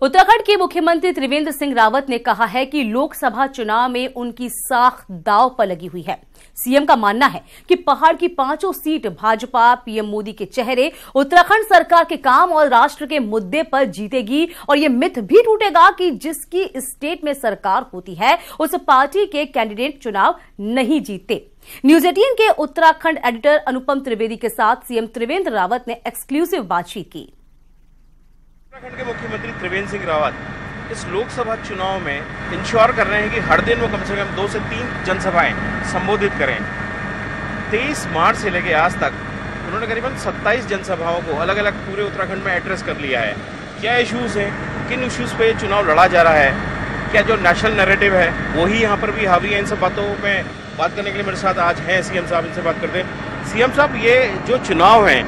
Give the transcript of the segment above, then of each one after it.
उत्तराखंड के मुख्यमंत्री त्रिवेंद्र सिंह रावत ने कहा है कि लोकसभा चुनाव में उनकी साख दांव पर लगी हुई है। सीएम का मानना है कि पहाड़ की 5 सीट भाजपा पीएम मोदी के चेहरे, उत्तराखंड सरकार के काम और राष्ट्र के मुद्दे पर जीतेगी और ये मिथ भी टूटेगा कि जिसकी स्टेट में सरकार होती है उस पार्टी के कैंडिडेट चुनाव नहीं जीतते। न्यूज 18 के उत्तराखंड एडिटर अनुपम त्रिवेदी के साथ सीएम त्रिवेंद्र रावत ने एक्सक्लूसिव बातचीत की। उत्तराखंड के मुख्यमंत्री त्रिवेंद्र सिंह रावत इस लोकसभा चुनाव में इंश्योर कर रहे हैं कि हर दिन वो कम से कम 2 से 3 जनसभाएं संबोधित करें। 23 मार्च से लेकर आज तक उन्होंने करीबन 27 जनसभाओं को अलग अलग पूरे उत्तराखंड में एड्रेस कर लिया है। क्या इश्यूज हैं, किन इश्यूज पे चुनाव लड़ा जा रहा है, क्या जो नेशनल नैरेटिव है वही यहाँ पर भी हावी है, इन सब बातों में बात करने के लिए मेरे साथ आज हैं सीएम साहब। इनसे बात करते हैं। सीएम साहब, ये जो चुनाव है,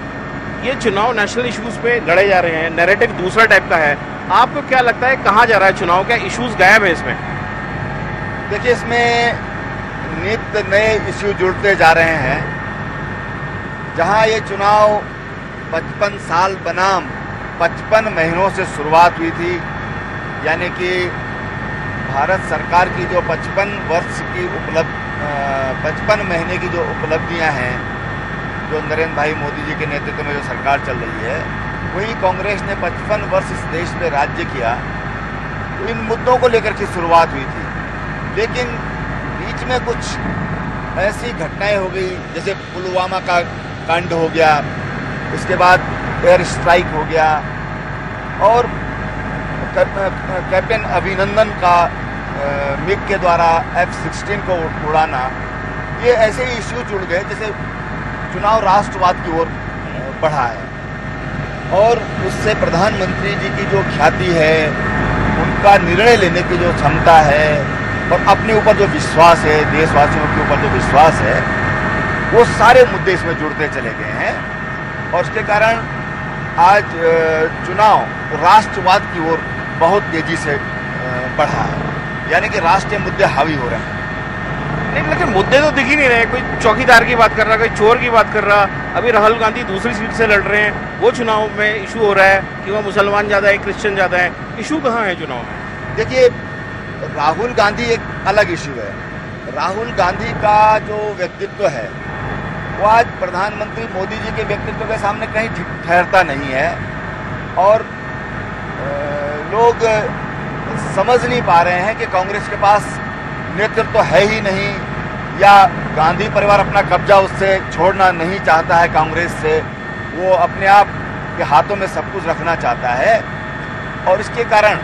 ये चुनाव नेशनल इश्यूज पे लड़े जा रहे हैं, नैरेटिव दूसरा टाइप का है। आपको क्या लगता है कहाँ जा रहा है चुनाव, क्या इश्यूज गायब है इसमें? देखिए, इसमें नित्य नए इश्यू जुड़ते जा रहे हैं। जहाँ ये चुनाव 55 साल बनाम 55 महीनों से शुरुआत हुई थी, यानी कि भारत सरकार की जो 55 वर्ष की 55 महीने की जो उपलब्धियां हैं, जो नरेंद्र भाई मोदी जी के नेतृत्व में जो सरकार चल रही है, वही कांग्रेस ने 55 वर्ष इस देश में राज्य किया। तो इन मुद्दों को लेकर के शुरुआत हुई थी, लेकिन बीच में कुछ ऐसी घटनाएं हो गई, जैसे पुलवामा का कांड हो गया, उसके बाद एयर स्ट्राइक हो गया और कैप्टन अभिनंदन का मिग के द्वारा F-16 को उड़ाना, ये ऐसे ही इश्यू जुड़ गए जैसे चुनाव राष्ट्रवाद की ओर बढ़ा है। और उससे प्रधानमंत्री जी की जो ख्याति है, उनका निर्णय लेने की जो क्षमता है और अपने ऊपर जो विश्वास है, देशवासियों के ऊपर जो विश्वास है, वो सारे मुद्दे इसमें जुड़ते चले गए हैं। और उसके कारण आज चुनाव राष्ट्रवाद की ओर बहुत तेजी से बढ़ा है, यानी कि राष्ट्रीय मुद्दे हावी हो रहे हैं। नहीं, लेकिन मुद्दे तो दिख ही नहीं रहे। कोई चौकीदार की बात कर रहा, कोई चोर की बात कर रहा। अभी राहुल गांधी दूसरी सीट से लड़ रहे हैं, वो चुनाव में इशू हो रहा है कि वह मुसलमान ज़्यादा है, क्रिश्चियन ज़्यादा है। इशू कहाँ है चुनाव में? देखिए, राहुल गांधी एक अलग इशू है। राहुल गांधी का जो व्यक्तित्व है, वो आज प्रधानमंत्री मोदी जी के व्यक्तित्व के सामने कहीं ठहरता नहीं है और लोग समझ नहीं पा रहे हैं कि कांग्रेस के पास नेतृत्व तो है ही नहीं, या गांधी परिवार अपना कब्जा उससे छोड़ना नहीं चाहता है कांग्रेस से, वो अपने आप के हाथों में सब कुछ रखना चाहता है। और इसके कारण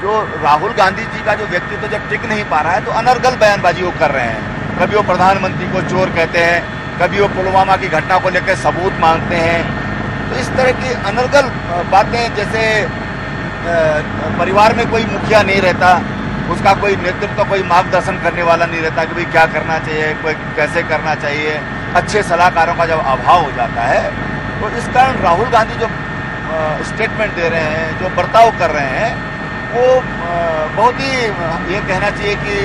जो राहुल गांधी जी का जो व्यक्तित्व जब टिक नहीं पा रहा है, तो अनर्गल बयानबाजी वो कर रहे हैं। कभी वो प्रधानमंत्री को चोर कहते हैं, कभी वो पुलवामा की घटना को लेकर सबूत मांगते हैं। तो इस तरह की अनर्गल बातें, जैसे परिवार में कोई मुखिया नहीं रहता, उसका कोई नेतृत्व, कोई मार्गदर्शन करने वाला नहीं रहता कि भाई क्या करना चाहिए, कोई कैसे करना चाहिए, अच्छे सलाहकारों का जब अभाव हो जाता है, तो इस कारण राहुल गांधी जो स्टेटमेंट दे रहे हैं, जो बर्ताव कर रहे हैं, वो बहुत ही, ये कहना चाहिए कि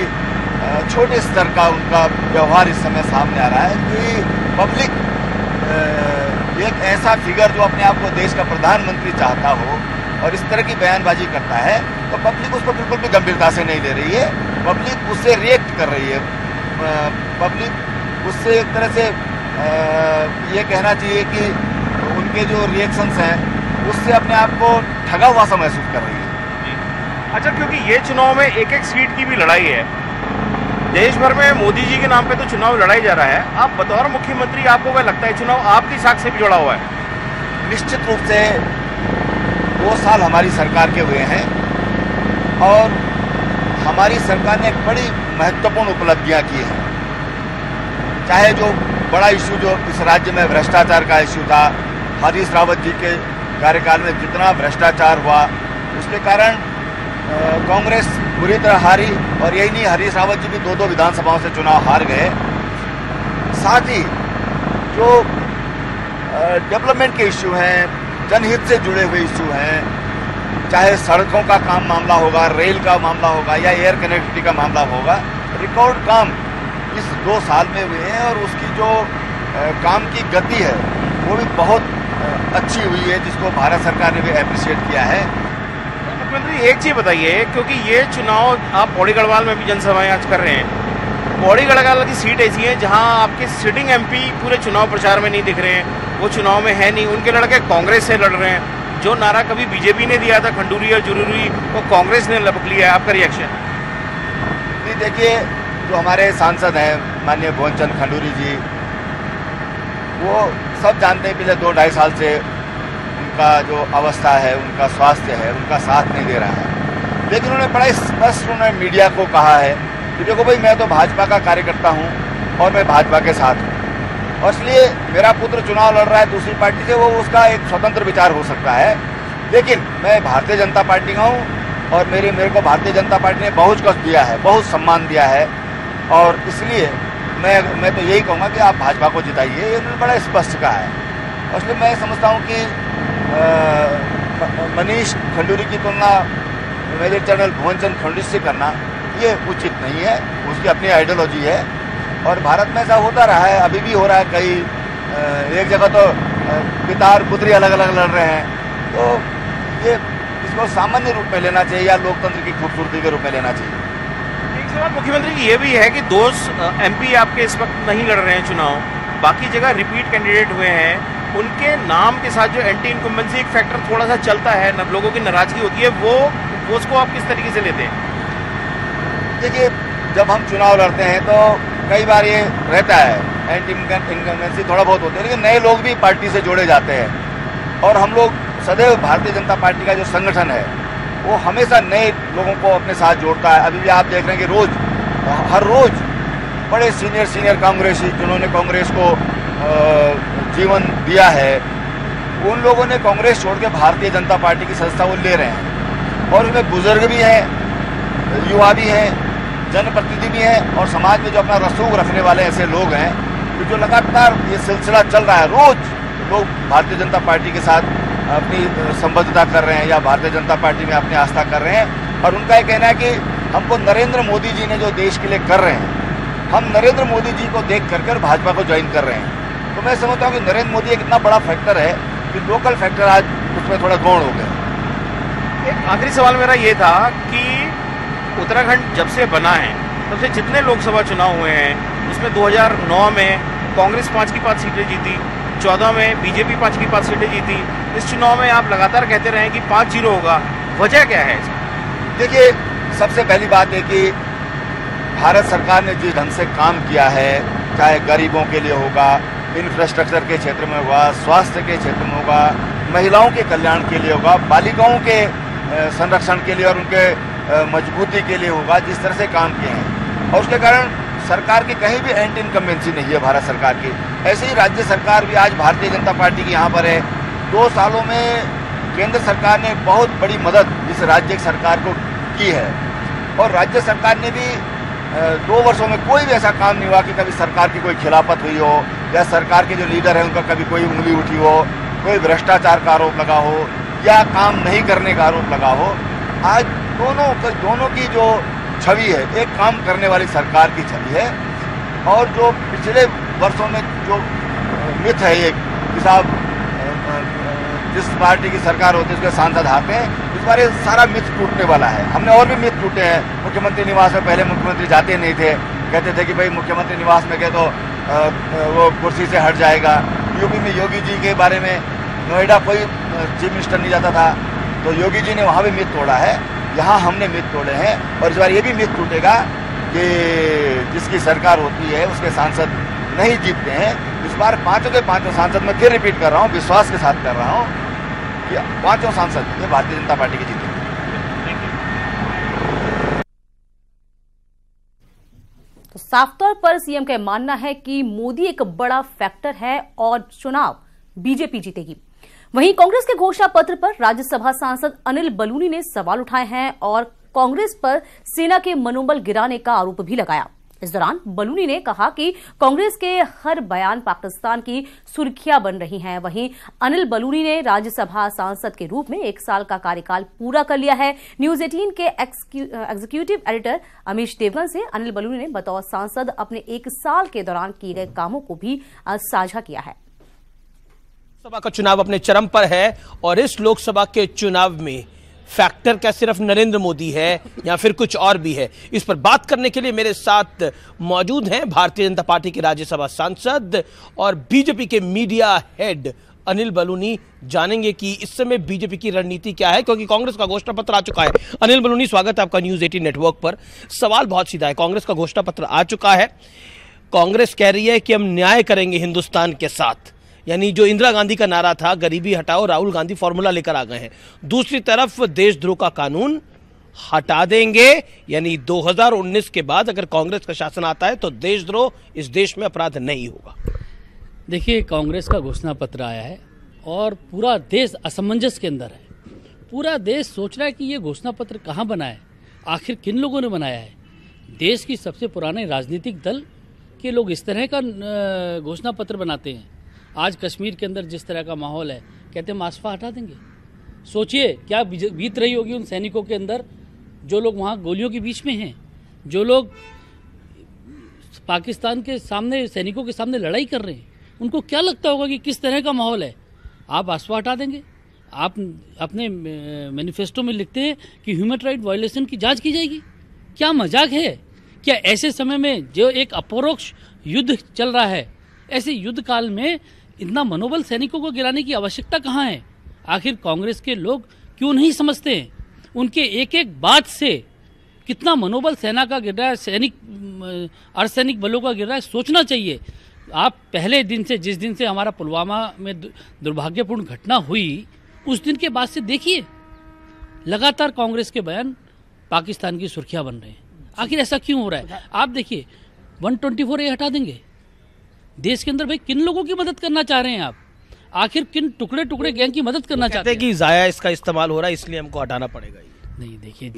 छोटे स्तर का उनका व्यवहार इस समय सामने आ रहा है कि पब्लिक एक ऐसा फिगर जो अपने आप को देश का प्रधानमंत्री चाहता हो और इस तरह की बयानबाजी करता है, तो पब्लिक उसको बिल्कुल भी गंभीरता से नहीं ले रही है। पब्लिक उससे रिएक्ट कर रही है। पब्लिक उससे एक तरह से ये कहना चाहिए कि उनके जो रिएक्शंस हैं, उससे अपने आप को ठगा हुआ सा महसूस कर रही है। अच्छा, क्योंकि ये चुनाव में एक सीट की भी लड़ाई है, देश भर में मोदी जी के नाम पे तो चुनाव लड़ाई जा रहा है। आप बतौर मुख्यमंत्री, आपको क्या लगता है चुनाव आपकी साख से भी जुड़ा हुआ है? निश्चित रूप से 2 साल हमारी सरकार के हुए हैं और हमारी सरकार ने बड़ी महत्वपूर्ण उपलब्धियां की हैं। चाहे जो बड़ा इशू जो इस राज्य में भ्रष्टाचार का इशू था, हरीश रावत जी के कार्यकाल में जितना भ्रष्टाचार हुआ, उसके कारण कांग्रेस बुरी तरह हारी। और यही नहीं, हरीश रावत जी भी 2 विधानसभाओं से चुनाव हार गए। साथ ही जो डेवलपमेंट के इशू हैं, जनहित से जुड़े हुए इशू हैं, चाहे सड़कों का काम मामला होगा, रेल का मामला होगा या एयर कनेक्टिविटी का मामला होगा, रिकॉर्ड काम इस 2 साल में हुए हैं और उसकी जो काम की गति है वो भी बहुत अच्छी हुई है, जिसको भारत सरकार ने भी अप्रिशिएट किया है। मुख्यमंत्री एक चीज बताइए, क्योंकि ये चुनाव आप पौड़ी गढ़वाल में भी जनसभाएं आज कर रहे हैं। पौड़ी गढ़वाल की सीट ऐसी है जहां आपके सिटिंग एमपी पूरे चुनाव प्रचार में नहीं दिख रहे हैं, वो चुनाव में है नहीं, उनके लड़के कांग्रेस से लड़ रहे हैं। जो नारा कभी बीजेपी ने दिया था खंडूरी और जरूरी, वो कांग्रेस ने लपक लिया है। आपका रिएक्शन? देखिए, जो हमारे सांसद हैं माननीय भुवनचंद खंडूरी जी, वो सब जानते हैं पिछले 2-2.5 साल से उनका जो अवस्था है, उनका स्वास्थ्य है, उनका साथ नहीं दे रहा है। लेकिन उन्होंने बड़ा स्पष्ट उन्होंने मीडिया को कहा है कि देखो भाई, मैं तो भाजपा का कार्यकर्ता हूँ और मैं भाजपा के साथ हूँ, और इसलिए मेरा पुत्र चुनाव लड़ रहा है दूसरी पार्टी से, वो उसका एक स्वतंत्र विचार हो सकता है, लेकिन मैं भारतीय जनता पार्टी का हूँ और मेरे को भारतीय जनता पार्टी ने बहुत कुछ दिया है, बहुत सम्मान दिया है, और इसलिए मैं तो यही कहूँगा कि आप भाजपा को जिताइए। ये उन्होंने बड़ा स्पष्ट कहा है। और इसलिए मैं समझता हूँ कि मनीष खंडूरी की तुलना मेजर जनरल भुवनचंद खंडूरी से करना ये उचित नहीं है। उसकी अपनी आइडियोलॉजी है और भारत में ऐसा होता रहा है, अभी भी हो रहा है। कई एक जगह तो पिता और पुत्री अलग अलग लड़ रहे हैं, तो ये इसको सामान्य रूप में लेना चाहिए या लोकतंत्र की खूबसूरती के रूप में लेना चाहिए। एक सवाल मुख्यमंत्री की ये भी है कि 2 एमपी आपके इस वक्त नहीं लड़ रहे हैं चुनाव, बाकी जगह रिपीट कैंडिडेट हुए हैं, उनके नाम के साथ जो एंटी इनकम्बेंसी एक फैक्टर थोड़ा सा चलता है, लोगों की नाराजगी होती है, वो उसको आप किस तरीके से लेते हैं? देखिए, जब हम चुनाव लड़ते हैं तो कई बार ये रहता है, एंटी इनकम्बेंसी थोड़ा बहुत होती है, लेकिन नए लोग भी पार्टी से जोड़े जाते हैं। और हम लोग सदैव भारतीय जनता पार्टी का जो संगठन है वो हमेशा नए लोगों को अपने साथ जोड़ता है। अभी भी आप देख रहे हैं कि हर रोज बड़े सीनियर कांग्रेसी जिन्होंने कांग्रेस को जीवन दिया है, उन लोगों ने कांग्रेस छोड़ के भारतीय जनता पार्टी की सदस्यता वो ले रहे हैं। और उसमें बुजुर्ग भी हैं, युवा भी हैं, जनप्रतिनिधि भी हैं, और समाज में जो अपना रसूख रखने वाले ऐसे लोग हैं, तो जो लगातार ये सिलसिला चल रहा है, रोज लोग भारतीय जनता पार्टी के साथ अपनी संबद्धता कर रहे हैं या भारतीय जनता पार्टी में अपनी आस्था कर रहे हैं। और उनका ये कहना है कि हमको नरेंद्र मोदी जी ने जो देश के लिए कर रहे हैं, हम नरेंद्र मोदी जी को देख करके भाजपा को ज्वाइन कर रहे हैं। तो मैं समझता हूँ कि नरेंद्र मोदी एक इतना बड़ा फैक्टर है कि लोकल फैक्टर आज उसमें थोड़ा गौण हो गया। एक आखिरी सवाल मेरा ये था कि उत्तराखंड जब से बना है तब से जितने लोकसभा चुनाव हुए हैं, उसमें 2009 में कांग्रेस 5 की 5 सीटें जीती, 14 में बीजेपी 5 की 5 सीटें जीती। इस चुनाव में आप लगातार कहते रहे कि 5-0 होगा, वजह क्या है? देखिए, सबसे पहली बात है कि भारत सरकार ने जिस ढंग से काम किया है, चाहे गरीबों के लिए होगा, इंफ्रास्ट्रक्चर के क्षेत्र में होगा, स्वास्थ्य के क्षेत्र में होगा, महिलाओं के कल्याण के लिए होगा, बालिकाओं के संरक्षण के लिए और उनके मजबूती के लिए होगा, जिस तरह से काम किए हैं, और उसके कारण सरकार की कहीं भी एंटी इनकम्बेंसी नहीं है भारत सरकार की। ऐसे ही राज्य सरकार भी आज भारतीय जनता पार्टी की यहाँ पर है। 2 सालों में केंद्र सरकार ने बहुत बड़ी मदद इस राज्य सरकार को की है, और राज्य सरकार ने भी 2 वर्षों में कोई भी ऐसा काम नहीं हुआ कि कभी सरकार की कोई खिलाफत हुई हो, या सरकार के जो लीडर हैं उनका कभी कोई उंगली उठी हो, कोई भ्रष्टाचार का आरोप लगा हो, या काम नहीं करने का आरोप लगा हो। आज दोनों की जो छवि है, एक काम करने वाली सरकार की छवि है, और जो पिछले वर्षों में जो मिथ है एक कि साहब जिस पार्टी की सरकार होती है उसके सांसद आते हैं, इस बार ये सारा मिथ टूटने वाला है। हमने और भी मिथ टूटे हैं। मुख्यमंत्री निवास में पहले मुख्यमंत्री जाते नहीं थे, कहते थे कि भाई मुख्यमंत्री निवास में गए तो वो कुर्सी से हट जाएगा। यूपी में योगी जी के बारे में नोएडा कोई चीफ मिनिस्टर नहीं जाता था, तो योगी जी ने वहाँ भी मिथ तोड़ा है। यहाँ हमने मिथ तोड़े हैं, और इस बार ये भी मिथ टूटेगा कि जिसकी सरकार होती है उसके सांसद नहीं जीतते हैं। इस बार 5 के 5 सांसद, मैं फिर रिपीट कर रहा हूँ, विश्वास के साथ कर रहा हूँ कि 5 सांसद ये भारतीय जनता पार्टी के जीतेंगे। तो साफ तौर पर सीएम का मानना है कि मोदी एक बड़ा फैक्टर है और चुनाव बीजेपी जीतेगी। वहीं कांग्रेस के घोषणा पत्र पर राज्यसभा सांसद अनिल बलूनी ने सवाल उठाए हैं और कांग्रेस पर सेना के मनोबल गिराने का आरोप भी लगाया। इस दौरान बलूनी ने कहा कि कांग्रेस के हर बयान पाकिस्तान की सुर्खियां बन रही हैं। वहीं अनिल बलूनी ने राज्यसभा सांसद के रूप में 1 साल का कार्यकाल पूरा कर लिया है। न्यूज 18 के एग्जीक्यूटिव एडिटर अमीश देवगन से अनिल बलूनी ने बतौर सांसद अपने 1 साल के दौरान किए गए कामों को भी साझा किया है। लोकसभा का चुनाव अपने चरम पर है और इस लोकसभा के चुनाव में फैक्टर क्या सिर्फ नरेंद्र मोदी है या फिर कुछ और भी है? इस पर बात करने के लिए मेरे साथ मौजूद हैं भारतीय जनता पार्टी के राज्यसभा सांसद और बीजेपी के मीडिया हेड अनिल बलूनी। जानेंगे कि इस समय बीजेपी की रणनीति क्या है, क्योंकि कांग्रेस का घोषणा पत्र आ चुका है। अनिल बलूनी, स्वागत है आपका न्यूज 18 नेटवर्क पर। सवाल बहुत सीधा है, कांग्रेस का घोषणा पत्र आ चुका है, कांग्रेस कह रही है कि हम न्याय करेंगे हिंदुस्तान के साथ, यानी जो इंदिरा गांधी का नारा था गरीबी हटाओ, राहुल गांधी फॉर्मूला लेकर आ गए हैं। दूसरी तरफ देशद्रोह का कानून हटा देंगे, यानी 2019 के बाद अगर कांग्रेस का शासन आता है तो देशद्रोह इस देश में अपराध नहीं होगा। देखिए, कांग्रेस का घोषणा पत्र आया है और पूरा देश असमंजस के अंदर है। पूरा देश सोच रहा है कि ये घोषणा पत्र कहाँ बना है, आखिर किन लोगों ने बनाया है। देश की सबसे पुराने राजनीतिक दल के लोग इस तरह का घोषणा पत्र बनाते हैं। आज कश्मीर के अंदर जिस तरह का माहौल है, कहते हैं मास्फा हटा देंगे। सोचिए क्या बीत रही होगी उन सैनिकों के अंदर, जो लोग वहाँ गोलियों के बीच में हैं, जो लोग पाकिस्तान के सामने सैनिकों के सामने लड़ाई कर रहे हैं। उनको क्या लगता होगा कि किस तरह का माहौल है। आप आसवा हटा देंगे। आप अपने मैनिफेस्टो में लिखते हैं कि ह्यूमन राइट वायलेशन की जांच की जाएगी। क्या मजाक है? क्या ऐसे समय में जो एक अपरोक्ष युद्ध चल रहा है, ऐसे युद्ध काल में इतना मनोबल सैनिकों को गिराने की आवश्यकता कहाँ है? आखिर कांग्रेस के लोग क्यों नहीं समझते हैं? उनके एक एक बात से कितना मनोबल सेना का गिर रहा है, सैनिक अर्धसैनिक बलों का गिर रहा है, सोचना चाहिए। आप पहले दिन से, जिस दिन से हमारा पुलवामा में दुर्भाग्यपूर्ण घटना हुई, उस दिन के बाद से देखिए लगातार कांग्रेस के बयान पाकिस्तान की सुर्खियां बन रहे हैं। आखिर ऐसा क्यों हो रहा है? आप देखिए 124A हटा देंगे। देश के अंदर भाई किन लोगों की मदद करना चाह रहे हैं आप? आखिर किन टुकड़े टुकड़े गैंग की मदद करना चाहते हैं? कि जाया इसका इस्तेमाल हो रहा है, इसलिए हमको हटाना पड़ेगा। नहीं, देखिए,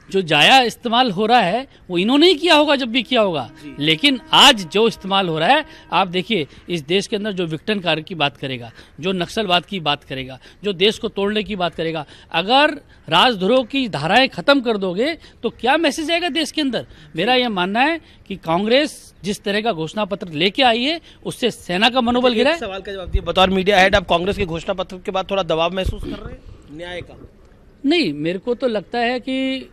जाया इस्तेमाल हो रहा है वो इन्होंने ही किया होगा जब भी किया होगा, लेकिन आज जो इस्तेमाल हो रहा है, आप देखिए इस देश के अंदर जो विघटन कार्य की बात करेगा, जो नक्सलवाद की बात करेगा, जो देश को तोड़ने की बात करेगा, अगर राजद्रोह की धाराएं खत्म कर दोगे तो क्या मैसेज आएगा देश के अंदर? मेरा यह मानना है कि कांग्रेस जिस तरह का घोषणा पत्र लेके आई है उससे सेना का मनोबल गिरा है। सवाल का जवाब दिए, बतौर मीडिया हेड आप कांग्रेस के घोषणा पत्र के बाद थोड़ा दबाव महसूस कर रहे हैं न्याय का? नहीं, मेरे को तो लगता है कि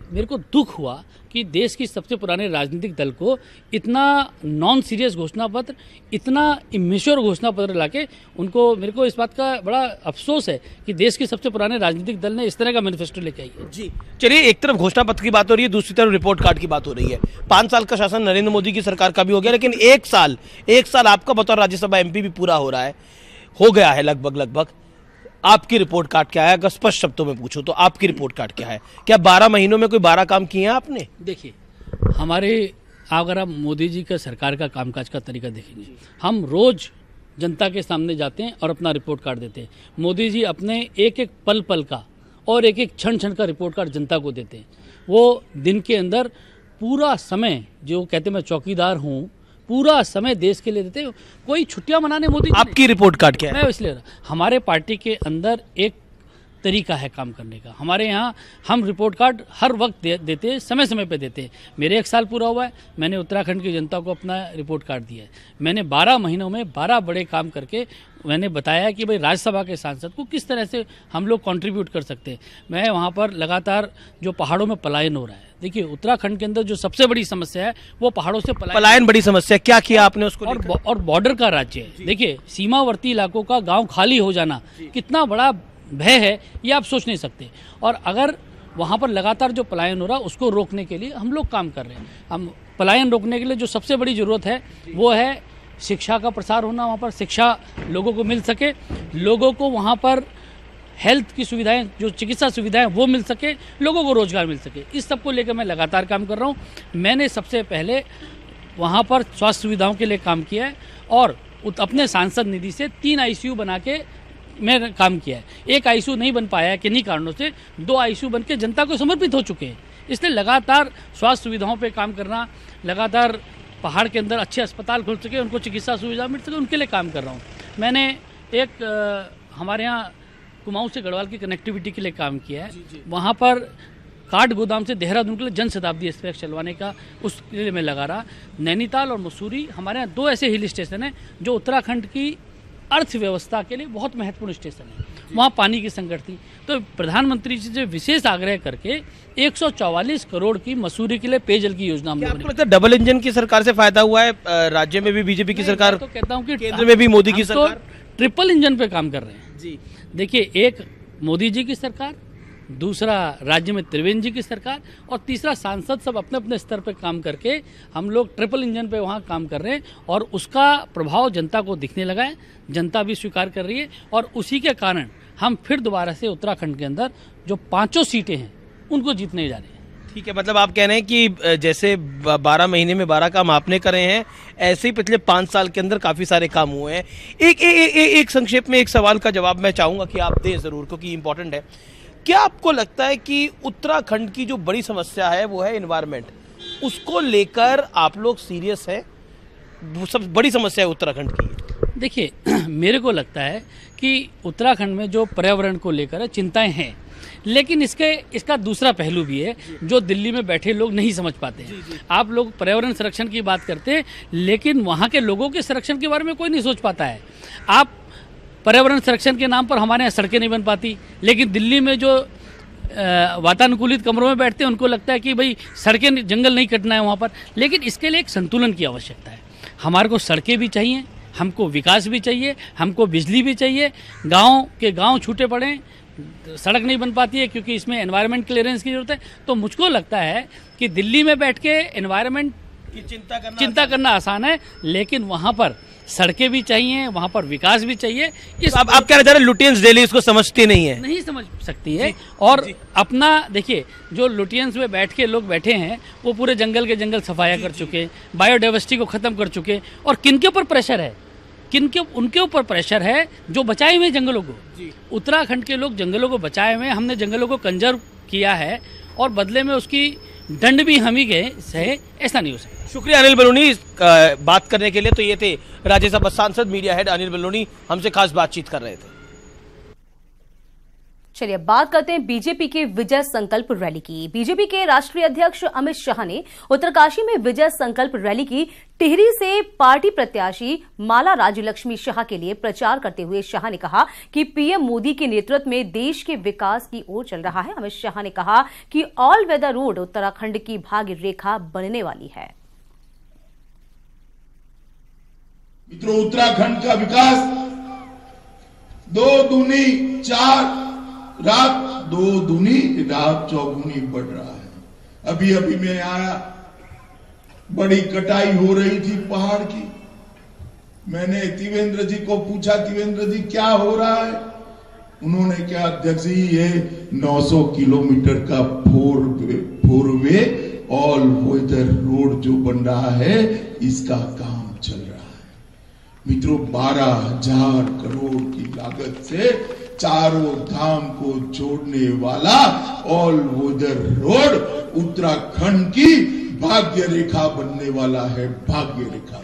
मेरे को दुख हुआ कि देश की सबसे पुराने राजनीतिक दल को इतना नॉन सीरियस घोषणा पत्र, इतना इमेच्योर घोषणा पत्र लाके उनको, मेरे को इस बात का बड़ा अफसोस है कि देश के सबसे पुराने राजनीतिक दल ने इस तरह का मैनिफेस्टो लेके आई है। जी चलिए, एक तरफ घोषणा पत्र की बात हो रही है, दूसरी तरफ रिपोर्ट कार्ड की बात हो रही है। 5 साल का शासन नरेंद्र मोदी की सरकार का भी हो गया, लेकिन एक साल आपका बतौर राज्यसभा MP भी पूरा हो गया है लगभग। आपकी रिपोर्ट कार्ड क्या है? अगर स्पष्ट शब्दों में पूछूं तो आपकी रिपोर्ट कार्ड क्या है? क्या 12 महीनों में कोई 12 काम किए हैं आपने? देखिए, अगर आप मोदी जी का सरकार का कामकाज का तरीका देखेंगे, हम रोज जनता के सामने जाते हैं और अपना रिपोर्ट कार्ड देते हैं। मोदी जी अपने एक एक पल का और एक एक क्षण का रिपोर्ट कार्ड जनता को देते हैं। वो दिन के अंदर पूरा समय, जो कहते हैं मैं चौकीदार हूँ, पूरा समय देश के लिए देते हैं। कोई छुट्टियां मनाने मोदी। आपकी रिपोर्ट कार्ड क्या है? मैं इसलिए, हमारे पार्टी के अंदर एक तरीका है काम करने का। हमारे यहाँ हम रिपोर्ट कार्ड हर वक्त देते हैं, समय समय पे देते हैं। मेरे 1 साल पूरा हुआ है, मैंने उत्तराखंड की जनता को अपना रिपोर्ट कार्ड दिया है। मैंने 12 महीनों में 12 बड़े काम करके मैंने बताया कि भाई राज्यसभा के सांसद को किस तरह से हम लोग कंट्रीब्यूट कर सकते हैं। मैं वहाँ पर लगातार जो पहाड़ों में पलायन हो रहा है, देखिए उत्तराखंड के अंदर जो सबसे बड़ी समस्या है वो पहाड़ों से पलायन बड़ी समस्या। क्या किया आपने उसको? और बॉर्डर का राज्य है। देखिए, सीमावर्ती इलाकों का गाँव खाली हो जाना कितना बड़ा भय है, ये आप सोच नहीं सकते। और अगर वहाँ पर लगातार जो पलायन हो रहा है उसको रोकने के लिए हम लोग काम कर रहे हैं। हम पलायन रोकने के लिए जो सबसे बड़ी ज़रूरत है वो है शिक्षा का प्रसार होना, वहाँ पर शिक्षा लोगों को मिल सके, लोगों को वहाँ पर हेल्थ की सुविधाएं, जो चिकित्सा सुविधाएं वो मिल सके, लोगों को रोजगार मिल सके। इस सब को लेकर मैं लगातार काम कर रहा हूँ। मैंने सबसे पहले वहाँ पर स्वास्थ्य सुविधाओं के लिए काम किया है और अपने सांसद निधि से 3 ICU बना के मैंने काम किया है। एक ICU नहीं बन पाया है किन्हीं कारणों से, 2 ICU बन के जनता को समर्पित हो चुके हैं। इसलिए लगातार स्वास्थ्य सुविधाओं पे काम करना, लगातार पहाड़ के अंदर अच्छे अस्पताल खुल सके, उनको चिकित्सा सुविधा मिल सके, उनके लिए काम कर रहा हूँ। मैंने हमारे यहाँ कुमाऊं से गढ़वाल की कनेक्टिविटी के लिए काम किया है। वहाँ पर काठ गोदाम से देहरादून के लिए जन शताब्दी एक्सप्रेस चलवाने का, उसके लिए मैं लगा रहा। नैनीताल और मसूरी हमारे यहाँ 2 ऐसे हिल स्टेशन हैं जो उत्तराखंड की अर्थव्यवस्था के लिए बहुत महत्वपूर्ण स्टेशन है। वहाँ पानी की संकट थी। तो प्रधानमंत्री जी से विशेष आग्रह करके 144 करोड़ की मसूरी के लिए पेयजल की योजना हम लोगों ने। मतलब डबल इंजन की सरकार से फायदा हुआ है, राज्य में भी बीजेपी की सरकार, तो कहता हूँ कि केंद्र में भी मोदी की सरकार, तो ट्रिपल इंजन पे काम कर रहे हैं जी। देखिए, एक मोदी जी की सरकार, दूसरा राज्य में त्रिवेंद्र जी की सरकार, और तीसरा सांसद सब अपने अपने स्तर पे काम करके हम लोग ट्रिपल इंजन पे वहाँ काम कर रहे हैं, और उसका प्रभाव जनता को दिखने लगा है, जनता भी स्वीकार कर रही है, और उसी के कारण हम फिर दोबारा से उत्तराखंड के अंदर जो 5 सीटें हैं उनको जीतने जा रहे हैं। ठीक है, मतलब आप कह रहे हैं कि जैसे 12 महीने में 12 काम आपने करे हैं, ऐसे ही पिछले 5 साल के अंदर काफी सारे काम हुए हैं। एक संक्षेप में एक सवाल का जवाब मैं चाहूंगा कि आप दें जरूर, क्योंकि इंपॉर्टेंट है। क्या आपको लगता है कि उत्तराखंड की जो बड़ी समस्या है वो है एनवायरनमेंट, उसको लेकर आप लोग सीरियस हैं? वो सब बड़ी समस्या है उत्तराखंड की। देखिए, मेरे को लगता है कि उत्तराखंड में जो पर्यावरण को लेकर चिंताएं हैं, लेकिन इसका दूसरा पहलू भी है जो दिल्ली में बैठे लोग नहीं समझ पाते हैं। आप लोग पर्यावरण संरक्षण की बात करते हैं, लेकिन वहाँ के लोगों के संरक्षण के बारे में कोई नहीं सोच पाता है। आप पर्यावरण संरक्षण के नाम पर हमारे यहाँ सड़कें नहीं बन पाती, लेकिन दिल्ली में जो वातानुकूलित कमरों में बैठते हैं उनको लगता है कि भाई सड़कें, जंगल नहीं कटना है वहाँ पर। लेकिन इसके लिए एक संतुलन की आवश्यकता है। हमारे को सड़कें भी चाहिए, हमको विकास भी चाहिए, हमको बिजली भी चाहिए। गांव छूटे पड़े, सड़क नहीं बन पाती है क्योंकि इसमें एनवायरनमेंट क्लियरेंस की जरूरत है। तो मुझको लगता है कि दिल्ली में बैठ के एनवायरनमेंट की चिंता करना आसान है, लेकिन वहाँ पर सड़कें भी चाहिए, वहाँ पर विकास भी चाहिए। आप कह रहे हैं लुटियंस डेली इसको समझती नहीं समझ सकती है। और अपना देखिए, जो लुटियंस में बैठ के लोग बैठे हैं वो पूरे जंगल के जंगल सफाया कर चुके, बायोडाइवर्सिटी को खत्म कर चुके। और किनके ऊपर प्रेशर है? उनके ऊपर प्रेशर है जो बचाए हुए जंगलों को। उत्तराखंड के लोग जंगलों को बचाए हुए, हमने जंगलों को कंजर्व किया है और बदले में उसकी दंड भी हम ही गए सहे, ऐसा नहीं हो सकता। शुक्रिया अनिल बलूनी बात करने के लिए। तो ये थे राज्यसभा सांसद मीडिया हेड अनिल बलूनी, हमसे खास बातचीत कर रहे थे। चलिए बात करते हैं बीजेपी के विजय संकल्प रैली की। बीजेपी के राष्ट्रीय अध्यक्ष अमित शाह ने उत्तरकाशी में विजय संकल्प रैली की। टिहरी से पार्टी प्रत्याशी माला राज्यलक्ष्मी शाह के लिए प्रचार करते हुए शाह ने कहा कि पीएम मोदी के नेतृत्व में देश के विकास की ओर चल रहा है। अमित शाह ने कहा कि ऑल वेदर रोड उत्तराखंड की भाग्य रेखा बनने वाली है। मित्रों, उत्तराखंड का विकास 2 दूनी 4 रात 2 दूनी रात चौगुनी बढ़ रहा है। अभी मैं आया, बड़ी कटाई हो रही थी पहाड़ की। मैंने त्रिवेंद्र जी को पूछा, त्रिवेंद्र जी क्या हो रहा है? उन्होंने क्या, अध्यक्ष जी ये 900 किलोमीटर का 4-वे ऑल वेदर रोड जो बन रहा है, इसका काम चल रहा है। मित्रों, 12,000 करोड़ की लागत से चारों धाम को जोड़ने वाला ऑल वेदर रोड उत्तराखंड की भाग्य रेखा बनने वाला है। भाग्य रेखा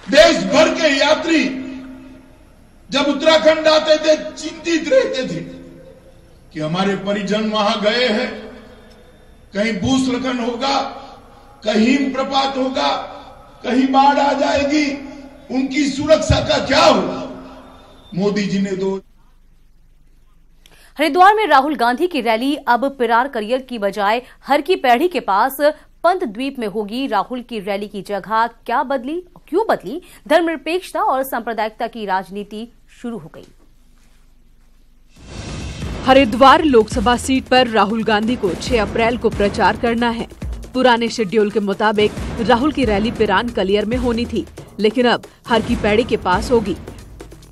देश भर के यात्री जब उत्तराखंड आते थे चिंतित रहते थे कि हमारे परिजन वहां गए हैं, कहीं भूस्खलन होगा, कहीं हिमप्रपात होगा, कहीं बाढ़ आ जाएगी, उनकी सुरक्षा का क्या होगा? मोदी जी ने हरिद्वार में राहुल गांधी की रैली अब पिरार करियर की बजाय हर की पैड़ी के पास पंत द्वीप में होगी। राहुल की रैली की जगह क्या बदली, क्यों बदली? धर्मनिरपेक्षता और सांप्रदायिकता की राजनीति शुरू हो गई। हरिद्वार लोकसभा सीट पर राहुल गांधी को 6 अप्रैल को प्रचार करना है। पुराने शेड्यूल के मुताबिक राहुल की रैली पिरान कलियर में होनी थी, लेकिन अब हर की पैड़ी के पास होगी।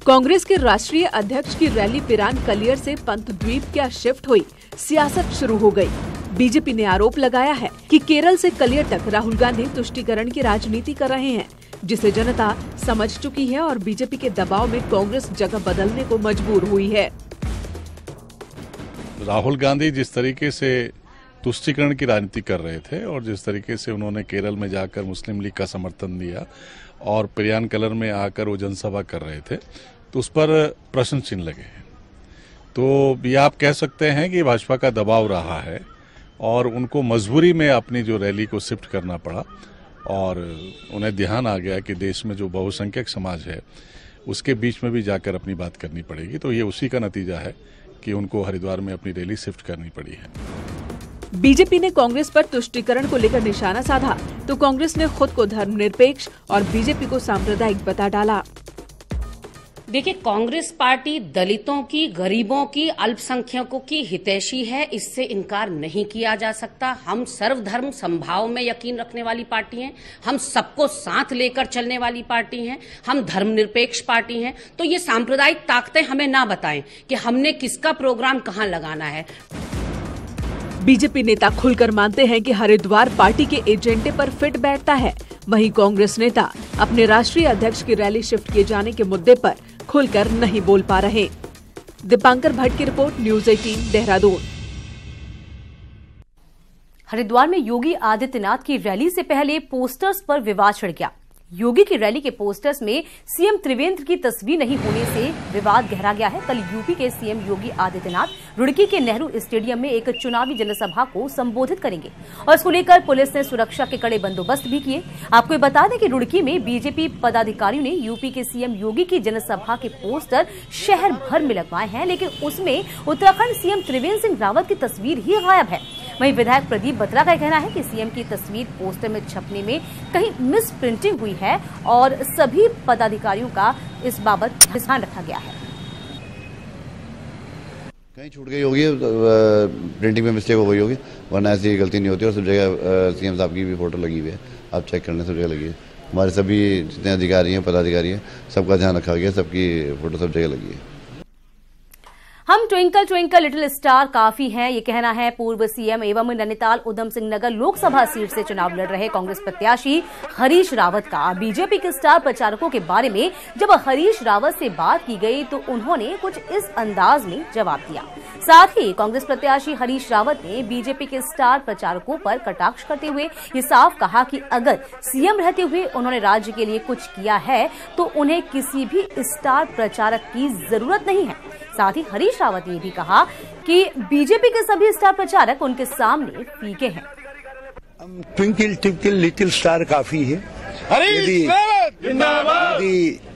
कांग्रेस के राष्ट्रीय अध्यक्ष की रैली पिरान कलियर से पंत द्वीप क्या शिफ्ट हुई, सियासत शुरू हो गई। बीजेपी ने आरोप लगाया है कि केरल से कलियर तक राहुल गांधी तुष्टीकरण की राजनीति कर रहे हैं, जिसे जनता समझ चुकी है और बीजेपी के दबाव में कांग्रेस जगह बदलने को मजबूर हुई है। राहुल गांधी जिस तरीके से तुष्टीकरण की राजनीति कर रहे थे और जिस तरीके से उन्होंने केरल में जाकर मुस्लिम लीग का समर्थन दिया और पिरान कलर में आकर वो जनसभा कर रहे थे, तो उस पर प्रश्न चिन्ह लगे हैं। तो ये आप कह सकते हैं कि भाजपा का दबाव रहा है और उनको मजबूरी में अपनी जो रैली को शिफ्ट करना पड़ा और उन्हें ध्यान आ गया कि देश में जो बहुसंख्यक समाज है उसके बीच में भी जाकर अपनी बात करनी पड़ेगी। तो ये उसी का नतीजा है कि उनको हरिद्वार में अपनी रैली शिफ्ट करनी पड़ी है। बीजेपी ने कांग्रेस पर तुष्टीकरण को लेकर निशाना साधा तो कांग्रेस ने खुद को धर्मनिरपेक्ष और बीजेपी को सांप्रदायिक बता डाला। देखिए, कांग्रेस पार्टी दलितों की, गरीबों की, अल्पसंख्यकों की हितैषी है, इससे इनकार नहीं किया जा सकता। हम सर्वधर्म समभाव में यकीन रखने वाली पार्टी हैं, हम सबको साथ लेकर चलने वाली पार्टी हैं, हम धर्मनिरपेक्ष पार्टी हैं। तो ये सांप्रदायिक ताकतें हमें ना बताएं कि हमने किसका प्रोग्राम कहां लगाना है। बीजेपी नेता खुलकर मानते हैं कि हरिद्वार पार्टी के एजेंडे पर फिट बैठता है। वहीं कांग्रेस नेता अपने राष्ट्रीय अध्यक्ष की रैली शिफ्ट किए जाने के मुद्दे पर खुलकर नहीं बोल पा रहे। दीपांकर भट्ट की रिपोर्ट, न्यूज़ 18 देहरादून। हरिद्वार में योगी आदित्यनाथ की रैली से पहले पोस्टर्स पर विवाद छिड़ गया। योगी की रैली के पोस्टर्स में सीएम त्रिवेंद्र की तस्वीर नहीं होने से विवाद गहरा गया है। कल यूपी के सीएम योगी आदित्यनाथ रुड़की के नेहरू स्टेडियम में एक चुनावी जनसभा को संबोधित करेंगे और इसको लेकर पुलिस ने सुरक्षा के कड़े बंदोबस्त भी किए। आपको ये बता दें कि रुड़की में बीजेपी पदाधिकारियों ने यूपी के सीएम योगी की जनसभा के पोस्टर शहर भर में लगवाए हैं, लेकिन उसमें उत्तराखंड सीएम त्रिवेंद्र सिंह रावत की तस्वीर ही गायब है। वहीं विधायक प्रदीप बत्रा का कहना है कि सीएम की तस्वीर पोस्टर में छपने में कहीं मिस प्रिंटिंग हुई है और सभी पदाधिकारियों का इस बाबत ध्यान रखा गया है। कहीं छूट गई होगी, प्रिंटिंग में मिस्टेक हो गई होगी, वरना ऐसी गलती नहीं होती और सब जगह सीएम साहब की भी फोटो लगी हुई है। आप चेक करने, सब जगह लगी है। हमारे सभी जितने अधिकारी हैं, पदाधिकारी हैं, सबका ध्यान रखा गया, सबकी फोटो सब जगह लगी है। हम ट्विंकल ट्विंकल लिटिल स्टार काफी हैं, ये कहना है पूर्व सीएम एवं नैनीताल उधम सिंह नगर लोकसभा सीट से चुनाव लड़ रहे कांग्रेस प्रत्याशी हरीश रावत का। बीजेपी के स्टार प्रचारकों के बारे में जब हरीश रावत से बात की गई तो उन्होंने कुछ इस अंदाज में जवाब दिया। साथ ही कांग्रेस प्रत्याशी हरीश रावत ने बीजेपी के स्टार प्रचारकों पर कटाक्ष करते हुए ये साफ कहा कि अगर सीएम रहते हुए उन्होंने राज्य के लिए कुछ किया है तो उन्हें किसी भी स्टार प्रचारक की जरूरत नहीं है। साथ ही हरीश रावत ने भी कहा कि बीजेपी के सभी स्टार प्रचारक उनके सामने फीके हैं। ट्विंकल ट्विंकल लिटिल स्टार काफी है।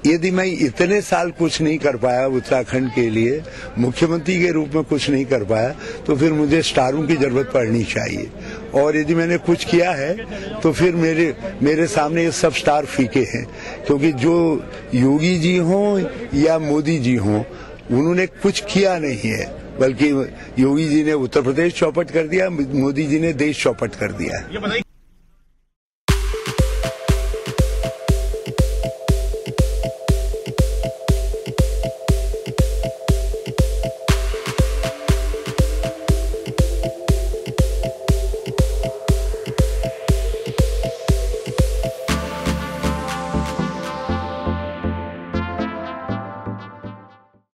यदि मैं इतने साल कुछ नहीं कर पाया उत्तराखंड के लिए, मुख्यमंत्री के रूप में कुछ नहीं कर पाया, तो फिर मुझे स्टारों की जरूरत पड़नी चाहिए। और यदि मैंने कुछ किया है तो फिर मेरे सामने ये सब स्टार फीके हैं, क्योंकि जो योगी जी हों या मोदी जी हों, उन्होंने कुछ किया नहीं है, बल्कि योगी जी ने उत्तर प्रदेश चौपट कर दिया, मोदी जी ने देश चौपट कर दिया।